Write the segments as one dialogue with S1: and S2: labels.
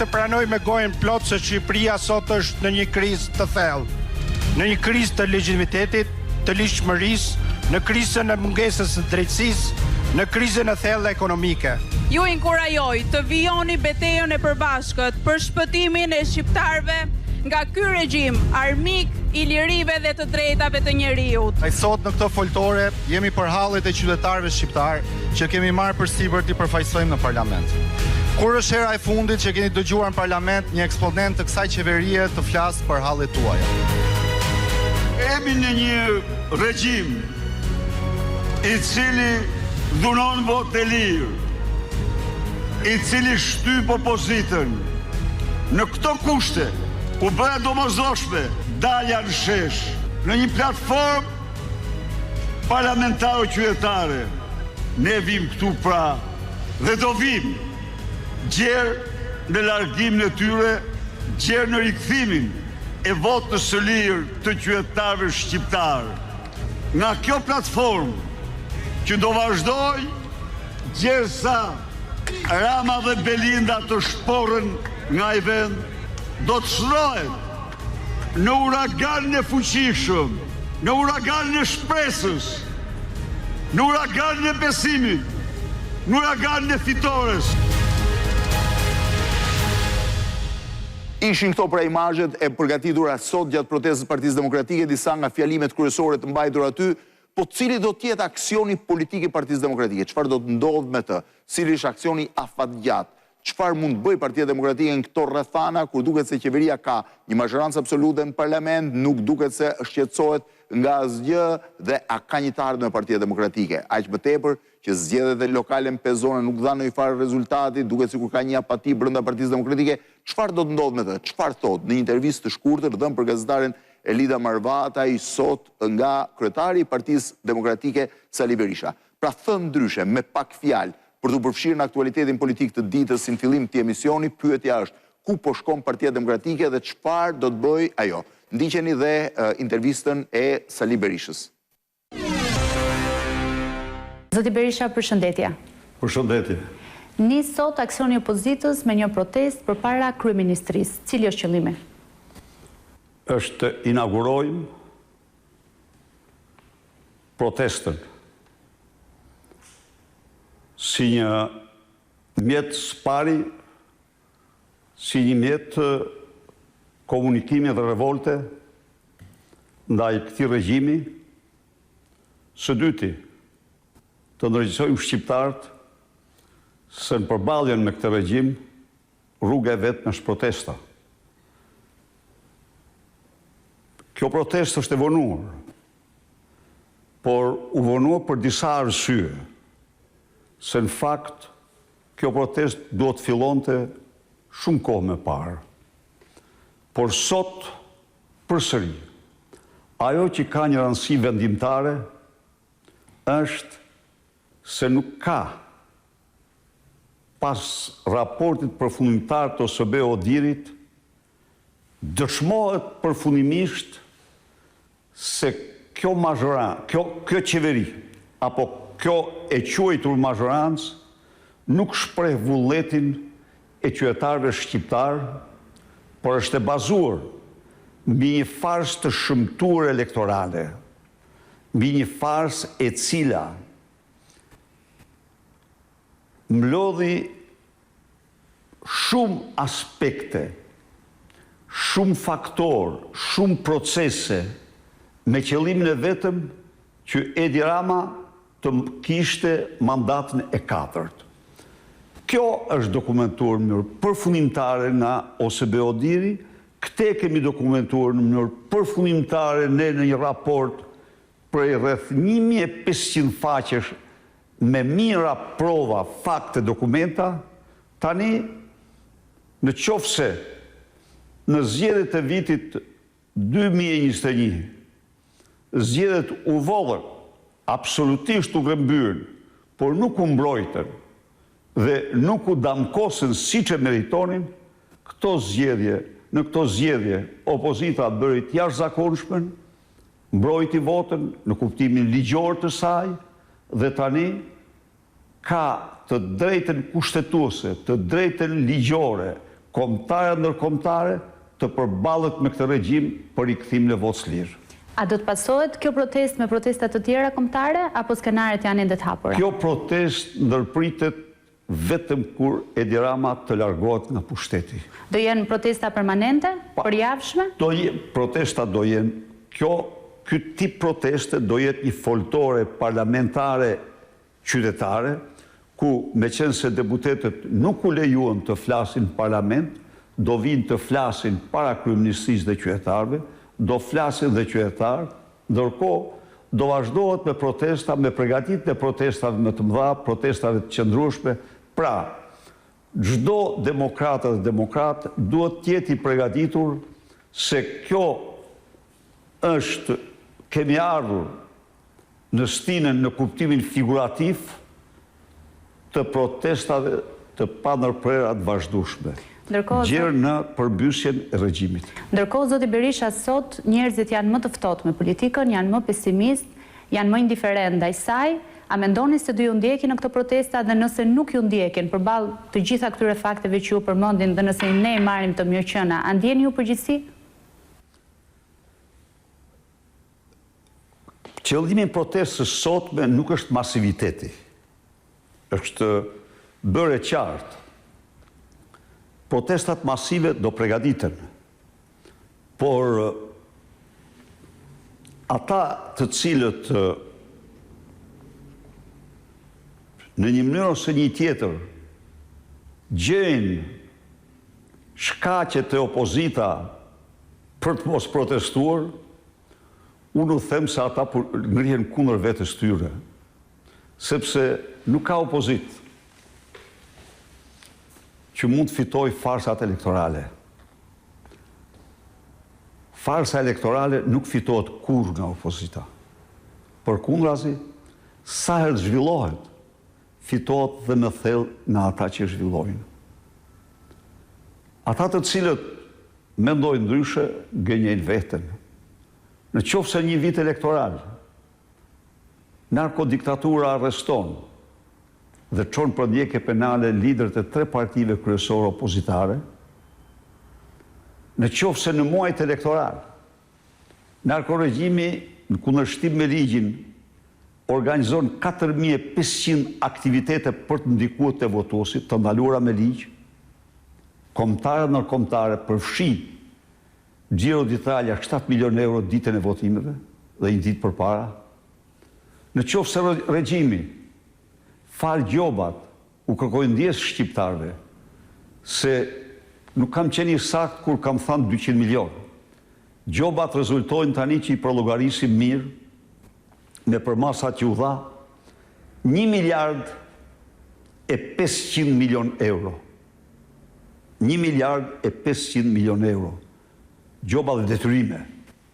S1: të pranoj me gojën plot se Shqipëria sot është në një krizë të thellë, në një krizë të legitimitetit, të ligjshmërisë, në krizën e mungesës së drejtësisë, në krizën e thellë ekonomike.
S2: Ju inkurajoj të vijoni betejën e përbashkët për shpëtimin e shqiptarëve nga ky regjim armik i lirive dhe të drejtave të njeriut.
S3: Ai thot në këtë foltore jemi për hallet e qytetarëve shqiptar që kemi marrë përsipër t'i përfaqësojmë në parlament. Kur është hera e fundit që keni dëgjuar në parlament një eksponent të kësaj qeverie të flasë për hallet tuaja?
S4: Jemi në një regjim i cili dhunon votë e lirë, i cili shtyp opozitën. Në këto kushte u bëra domosdoshme dalja në shesh në një platformë parlamentare qytetare. Ne vim këtu pra dhe do vim gjerë në largimin e tyre, gjerë në rikthimin e votës së lirë të qytetarëve shqiptarë. Nga kjo platformë që do vazhdoj gjerësa Rama dhe Belinda të shporën nga i vend, do të shtrohet në uraganin e fuqishëm, në uraganin e shpresës, në uraganin e besimit, në uraganin e fitores.
S5: Ishin këto pra imazhet e përgatitura sot gjatë protestës së Partisë Demokratike, disa nga fjalimet kryesore të mbajtur aty, po cili do të jetë aksioni politik i Partisë Demokratike? Çfarë do të ndodhë me të? Cili është aksioni afatgjat? Çfarë mund të bëjë Partia Demokratike në këto rrethana kur duket se qeveria ka një mazhorancë absolute në parlament, nuk duket se shqetësohet nga asgjë dhe a ka një të ardhmë me Partia Demokratike? Aq më tepër që zgjedhjet e lokale në Pezone nuk dhanë ndonjë farë rezultati, duket sikur ka një apati brenda Partisë Demokratike. Çfarë do të ndodhë me të? Çfarë thotë në një intervistë të shkurtër dhënë për gazetaren Elida Marvata i sot nga kryetari i Partisë Demokratike Sali Berisha? Pra thënë ndryshe, me pak fjalë, për të përfshirë në aktualitetin politik të ditës si në fillim të emisioni, pyetja është ku po shkon Partia Demokratike dhe çfarë do të bëjë ajo. Ndiqeni dhe intervistën e Sali Berishës.
S6: Zoti Berisha, përshëndetje.
S4: Përshëndetje.
S6: Nis sot aksioni i opozitës me një protestë përpara kryeministrisë. Cili është qëllimi?
S4: Është të inaugurojmë protestën si një mjet spari, si një mjet komunikimi dhe revolte ndaj këtij regjimi. Së dyti, të ndërgjegjësojmë shqiptarët se në përballjen me këtë regjim rruga e vetme është protesta. Kjo protestë është e vonuar, por u vonuar për disa arsye, se në fakt kjo protestë duhet të fillonte shumë kohë më parë. Por sot, përsëri, ajo që ka një rëndësi vendimtare është se nuk ka pas raportit përfundimtar të OSBE-Odirit dëshmohet përfundimisht se kjo qeveri, apo kjo e quajtur mazhorancë nuk shpreh vullnetin e qytetarëve shqiptar, por është e bazuar mbi një farsë të shëmtuar elektorale, mbi një farsë e cila mlodhi shumë aspekte, shumë faktor, shumë procese, me qëllimin e vetëm që Edi Rama të kishte mandatin e 4. Kjo është dokumentuar në mënyrë përfundimtare nga OSBE-Odiri, këte kemi dokumentuar në mënyrë përfundimtare ne në një raport prej rreth 1500 faqesh me mira prova, fakte, dokumenta. Tani, në qofse në zgjedhjet e vitit 2021, zgjedhjet u vollën, absolutisht u grembyen, por nuk u mbrojtën dhe nuk u damkosen siç e meritonin, në këto zgjedhje opozita bëri të jashtëzakonshme, mbrojti votën në kuptimin ligjor të saj dhe tani ka të drejtën kushtetuese, të drejtën ligjore, kombëtare ndërkombëtare të përballet me këtë regjim për rikthim në votës lirë.
S6: A do të pasohet kjo protestë me protesta të tjera kombëtare apo skenaret janë ende të hapura?
S4: Kjo protestë ndërpritet vetëm kur Edi Rama të largohet nga pushteti.
S6: Do jenë protesta permanente, përjavshme?
S4: Protesta do jenë, ky tip proteste do jetë një foltore parlamentare qytetare, ku me qenë se deputetët nuk u lejuan të flasin në parlament, do vinë të flasin para kryeministrisë dhe qytetarëve, do flasin dhe qytetarë, ndërkohë do vazhdohet me protesta, me përgatitjen e protestave më të mëdha, protestave të qëndrueshme. Pra, çdo demokrat dhe demokrat duhet të jetë i përgatitur se kjo është, kemi ardhur në stinën në kuptimin figurativ të protestave të panërprera të vazhdueshme. Gjerë në përbysjen e regjimit.
S6: Ndërkohë, zoti Berisha, sot njerëzit janë më të ftohtë me politikën, janë më pesimist, janë më indiferent ndaj saj. A mendoni se do ju ndjekin në këto protesta dhe nëse nuk ju ndjekin përballë të gjitha këtyre fakteve që ju përmendin dhe nëse ne i marrim të mirëqenia, a ndjeni ju përgjegjësi?
S4: Qëllimi i protestës sotme nuk është masiviteti. Është bërë e qartë. Protestat masive do përgatiten. Por ata të cilët në një mënyrë ose një tjetër gjejnë shkaqet e opozita për të mos protestuar, unë u them se ata ngrihen kundër vetes tyre, sepse nuk ka opozit që mund të fitoj farsat elektorale. Farsa elektorale nuk fitohet kurrë nga opozita. Përkundrazi, sa herë zhvillohet, fitohet dhe më thellë nga ata që zhvillojnë. Ata të cilët mendojnë ndryshe, gënjejnë veten. Në qoftë se një vit elektoral, narkodiktatura arreston dhe çon për ndjekje penale liderët e 3 partive kryesore opozitare, në qoftë se në muajt elektoral, narkoregjimi në kundërshtim me ligjin organizon 4500 aktivitete për të ndikuar te votuesit, të ndaluara me ligj, kombëtare ndërkombëtare përfshi Giro d'Italia 7 milion euro ditën e votimeve dhe një ditë përpara. Në qoftë se regjimi fal gjobat u kërkojnë ndjes shqiptarëve se nuk kam qenë i sakt kur kam thënë 200 milion. Gjobat rezultojnë tani që i përllogarisim mirë me përmasat që u dha 1 miliard e 500 milion euro. 1 miliard e 500 milion euro. Gjoba dhe detyrime,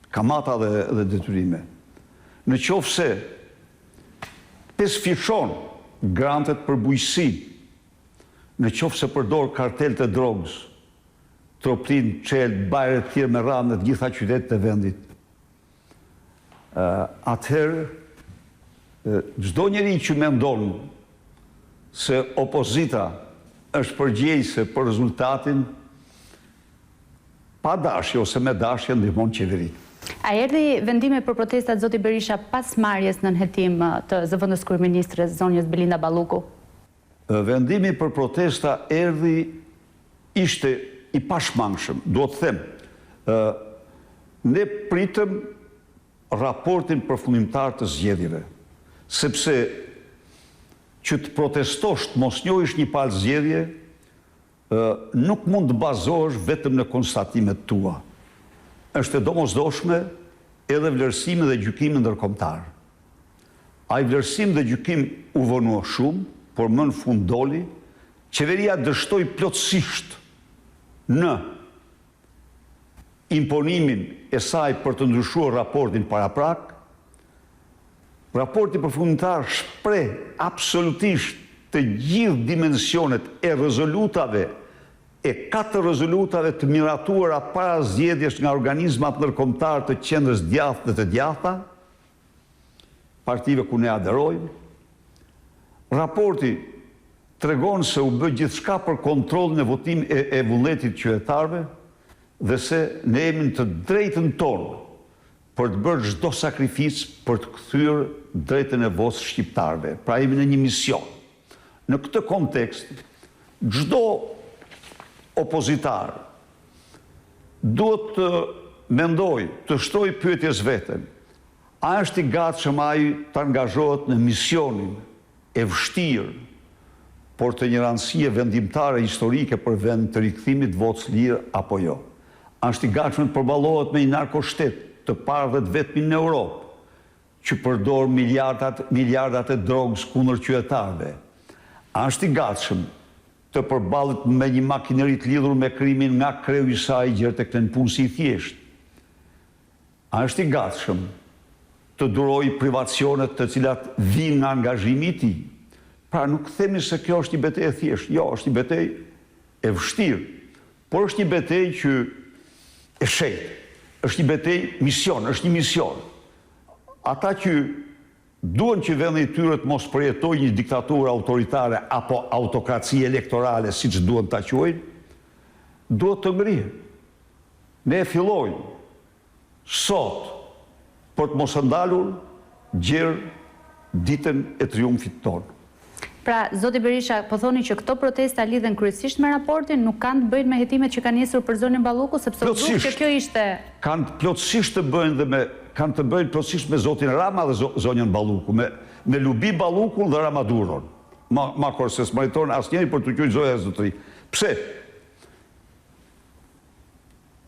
S4: kamata dhe detyrime. Në qoftë se pesfishon grantet për bujqësi, në qoftë se përdor kartelet e drogës, Troptin, Çelë, Bajre të tjerë me radhë në të gjitha qytetet e vendit, atëherë çdo njeri që mendon se opozita është përgjegjëse për rezultatin, pa dashje ose me dashje ndihmon qeverinë.
S6: A erdhi vendimi për protestat zoti Berisha pas marrjes në nënhetim të zëvendës kryeministres zonjës Belinda Balluku?
S4: Vendimi për protesta ishte i pashmangshëm, duhet të them. Ne pritëm raportin përfundimtar të zgjedhjeve, sepse që të protestosh, të mos njohësh një palë zgjedhje, nuk mund të bazohesh vetëm në konstatimet tua. Është e domosdoshme edhe vlerësimi dhe gjykimi ndërkombëtar. Ai vlerësim dhe gjykim u vonua shumë, por më në fund doli, qeveria dështoi plotësisht në imponimin e saj për të ndryshuar raportin paraprak. Raporti përfundimtar shpreh absolutisht të gjithë dimensionet e rezolutave, e 4 rezolutave të miratuara para zgjedhjes nga organizmat ndërkombëtar të qendrës djathtë dhe të djathta, partive ku ne aderojmë. Raporti tregon se u bë gjithçka për kontrollin e votimit e vullnetit qytetarëve dhe se ne jemi të drejtën tonë për të bërë çdo sakrificë për të kthyer drejtën e votës shqiptarëve. Pra jemi në një mision. Në këtë kontekst, çdo opozitar duhet të mendoj, të shtoj pyetjes veten, a është i gatshëm ai të angazhohet në misionin e vështirë, por të një rëndësie vendimtare historike për vend të rikthimit votës lirë apo jo? A është i gatshëm të përballohet me një narkoshtet të parë dhe të vetmin në Europë, që përdor miljardat e drogës kundër qytetarëve? A është i gatshëm të përballet me një makineri të lidhur me krimin nga kreu i saj gjerë tek në punësi i thjeshtë? A është i gatshëm të duroj privacionet të cilat vijnë nga angazhimi i tij? Pra nuk themi se kjo është një betejë e thjeshtë, jo, është një betejë e vështirë, por është një betejë që e shejtë, është një betejë mision, është një mision. Ata që duan që vendi i tyre të mos përjetojë një diktaturë autoritare apo autokraci elektorale, siç duan ta quajnë, duhet të ngrihen. Ne fillojmë sot për të mos ndalur gjerë ditën e triumfit tonë.
S6: Pra, zoti Berisha, po thoni që këto protesta lidhen kryesisht me raportin, nuk kanë të bëjnë me hetimet që kanë nisur për zonën Balluku, sepse u duk që kjo ishte...
S4: Kanë plotësisht të bëjnë kanë të bëjnë plotësisht me zotin Rama dhe zonën Balluku, me Lubi Ballukun dhe Ramaduron. Ma kurse s'meriton asnjëri për të quajtur zoja e zotëri. Pse?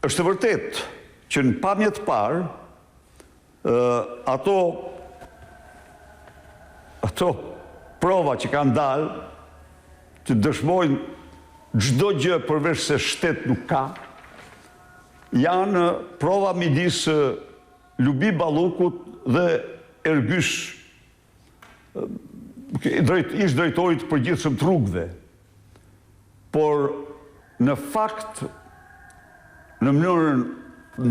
S4: Është vërtet që në pamje të parë ato prova që kanë dalë të dëshmojnë çdo gjë përveç se shtet nuk ka, janë prova midis Lubi Ballukut dhe Ergysh, ish drejtorit të përgjithshëm të rrugëve. Por në fakt, në mënyrën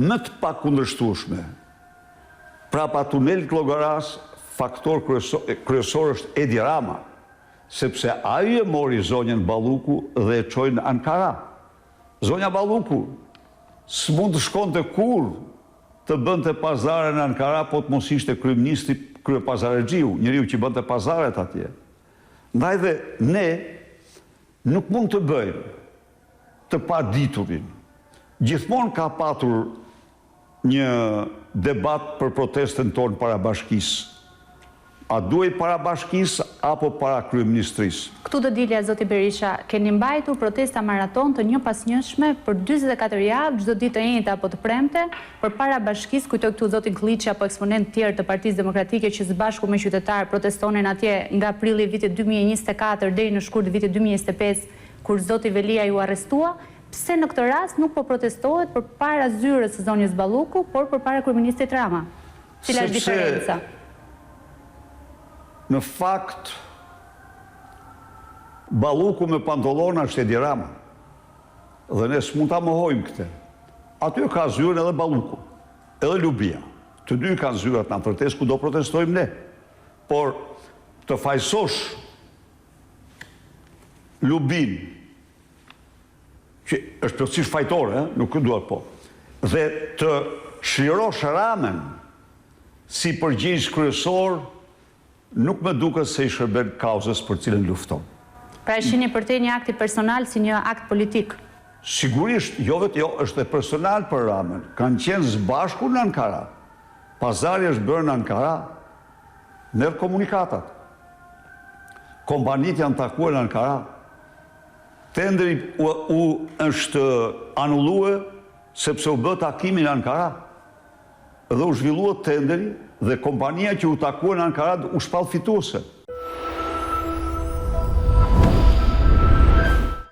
S4: më të pakundërshtueshme, prapa tunelit Llogaras, faktor kryesor është Edi Rama, sepse ai e mori zonjën Balluku dhe e çoi në Ankara. Zonja Balluku s'mund të shkonte kur të bënte pazare në Ankara, po të mos ishte kryeministri kryepazarexhiu, njeriu që bënte pazaret atje. Ndaj dhe ne nuk mund të bëjmë të paditurin. Gjithmonë ka patur një debat për protestën tonë para bashkisë. A duhet para bashkisë apo para kryeministrisë?
S6: Këtu do dilja, zoti Berisha, keni mbajtur protesta maraton të njëpasnjëshme për 44 javë, çdo ditë të njëjtë apo të premte, përpara bashkisë, kujtoj këtu zotin Klliçi apo eksponent tjerë të Partisë Demokratike që së bashku me qytetarë protestonin atje nga prilli i vitit 2024 deri në shkurt vitit 2025, kur zoti Velia ju arrestua. Pse në këtë rast nuk po protestohet përpara zyrës së zonjës Balluku, por përpara kryeministrit Rama? Cila është diferenca?
S4: Në fakt, Balluku me pantallona është Edi Rama. Dhe ne s'mund ta mohojmë këtë. Aty ka zyrën edhe Balluku, edhe Lubia. Të dy kanë zyrat në protestë ku do protestojmë ne. Por të fajsosh Lubin, që është plotësisht fajtore, nuk duhet po, dhe të çlirosh Ramën si përgjegjës kryesor, nuk më duket se i shërben kauzës për cilën lufton.
S6: Pra e shihni për te një akti personal si një akt politik?
S4: Sigurisht, jo vetë jo, është e personal për Ramën. Kanë qenë së bashku në Ankara. Pazari është bërë në Ankara, në komunikatat. Kompanit janë takuar në Ankara. Tenderi u është anullue sepse u bë takimi në Ankara. Dhe u zhvillua tenderi dhe kompania që u takuar në Ankara u shpall fituese.